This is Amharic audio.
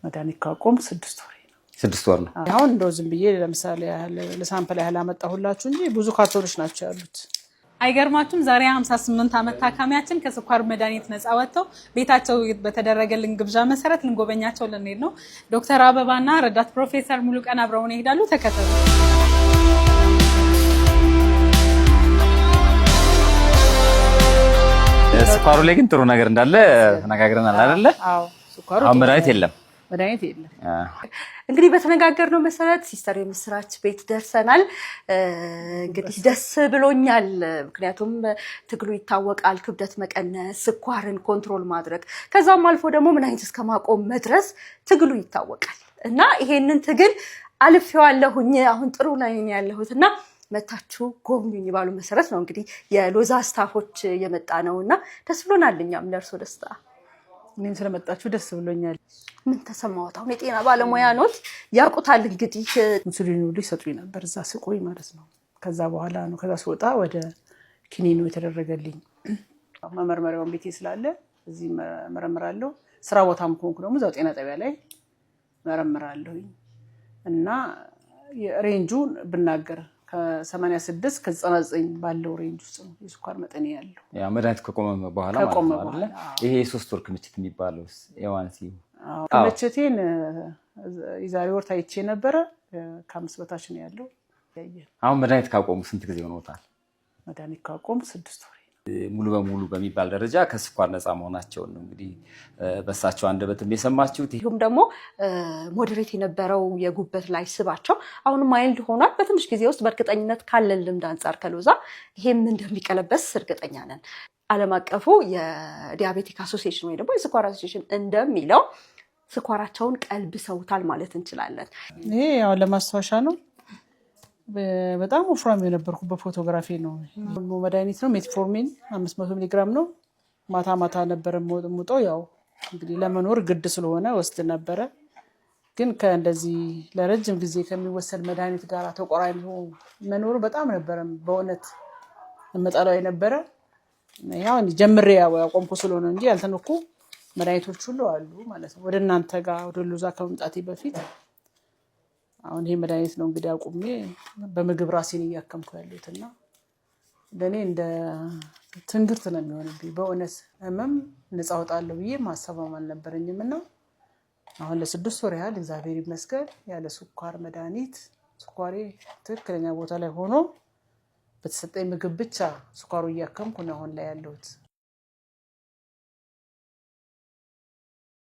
መድኃኒት ካቆም 6 ወር ነው። 6 ወር ነው። አሁን እንደው ዝም ብዬ ለምሳሌ ለሳምፕል ያህል አመጣሁላችሁ እንጂ ብዙ ካርቶኖች ናቸው ያሉት። አይገርማችሁም? ዛሬ 58 ዓመት ታካሚያችን ከስኳር መድኃኒት ነፃ ወጥተው ቤታቸው በተደረገልን ግብዣ መሰረት ልንጎበኛቸው ልንሄድ ነው። ዶክተር አበባና ረዳት ፕሮፌሰር ሙሉቀን አብረውን ይሄዳሉ። ተከተሉ። ስኳሩ ላይ ግን ጥሩ ነገር እንዳለ ተነጋግረናል አይደለ? አዎ፣ ስኳሩ አሁን መድኃኒት የለም። እንግዲህ በተነጋገርነው መሰረት ሲስተር የምስራች ቤት ደርሰናል። እንግዲህ ደስ ብሎኛል። ምክንያቱም ትግሉ ይታወቃል። ክብደት መቀነስ፣ ስኳርን ኮንትሮል ማድረግ ከዛም አልፎ ደግሞ መድኃኒት እስከማቆም መድረስ ትግሉ ይታወቃል እና ይሄንን ትግል አልፌዋለሁኝ። አሁን ጥሩ ላይ ነው ያለሁትና መታችሁ ጎብኙኝ ባሉ መሰረት ነው እንግዲህ የሎዛ ስታፎች የመጣ ነውና ደስ ብሎናል። እኛም ለእርሶ ደስታ እኔም ስለመጣችሁ ደስ ብሎኛል። ምን ተሰማዎት? አሁን የጤና ባለሙያ ኖት፣ ያውቁታል። እንግዲህ ኢንሱሊን ሁሉ ይሰጡኝ ነበር እዛ ስቆይ ማለት ነው። ከዛ በኋላ ነው ከዛ ስወጣ ወደ ኪኒኑ የተደረገልኝ። መመርመሪያውን ቤቴ ስላለ እዚህ መረምራለሁ። ስራ ቦታም ከሆንኩ ደግሞ እዛው ጤና ጣቢያ ላይ መረምራለሁ እና ሬንጁን ብናገር ከ86 ከ99 ባለው ሬንጅ ውስጥ ነው የስኳር መጠን ያለው። ያ መድኃኒት ከቆመ በኋላ ማለት ነው አይደል? ይሄ የ3 ወር ክምችት የሚባለው ኤዋንሲ ክምችቴን የዛሬ ወር ታይቼ ነበረ። ከ5 በታች ነው ያለው። አሁን መድኃኒት ካቆሙ ስንት ጊዜ ሆኖታል? መድኃኒት ካቆሙ 6 ወር። ሙሉ በሙሉ በሚባል ደረጃ ከስኳር ነፃ መሆናቸውን ነው እንግዲህ በሳቸው አንደበትም የሰማችሁት። ይሁም ደግሞ ሞዴሬት የነበረው የጉበት ላይ ስባቸው አሁን ማይልድ ሆኗል። በትንሽ ጊዜ ውስጥ በእርግጠኝነት ካለን ልምድ አንጻር ከሎዛ ይሄም እንደሚቀለበስ እርግጠኛ ነን። ዓለም አቀፉ የዲያቤቲክ አሶሲዬሽን ወይ ደግሞ የስኳር አሶሲዬሽን እንደሚለው ስኳራቸውን ቀልብሰውታል ማለት እንችላለን። ይሄ ያው ለማስታወሻ ነው። በጣም ወፍራም የነበርኩ በፎቶግራፊ ነው። መድኃኒት ነው ሜትፎርሚን 500 ሚሊግራም ነው። ማታ ማታ ነበር የምወጣው። ያው እንግዲህ ለመኖር ግድ ስለሆነ ወስድ ነበረ። ግን ከእንደዚህ ለረጅም ጊዜ ከሚወሰድ መድኃኒት ጋር ተቆራኝቶ መኖር በጣም ነበር በእውነት መጣላው የነበረ። ያው ጀምሬ ያቆምኩ ስለሆነ እንጂ ያልተነኩ መድኃኒቶች ሁሉ አሉ ማለት ነው። ወደ እናንተ ጋር ወደ ሎዛ ከመምጣቴ በፊት አሁን ይሄ መድኃኒት ነው እንግዲህ አቁሜ በምግብ ራሴን እያከምኩ ያለሁትና ለኔ እንደ ትንግርት ነው የሚሆንብኝ። በእውነት ህመም ነፃ ወጣለሁ ብዬ ማሰብም አልነበረኝም እና አሁን ለ6 ወር ያህል እግዚአብሔር ይመስገን ያለ ስኳር መድኃኒት ስኳሬ ትክክለኛ ቦታ ላይ ሆኖ በተሰጠኝ ምግብ ብቻ ስኳሩ እያከምኩ ነው አሁን ላይ ያለሁት።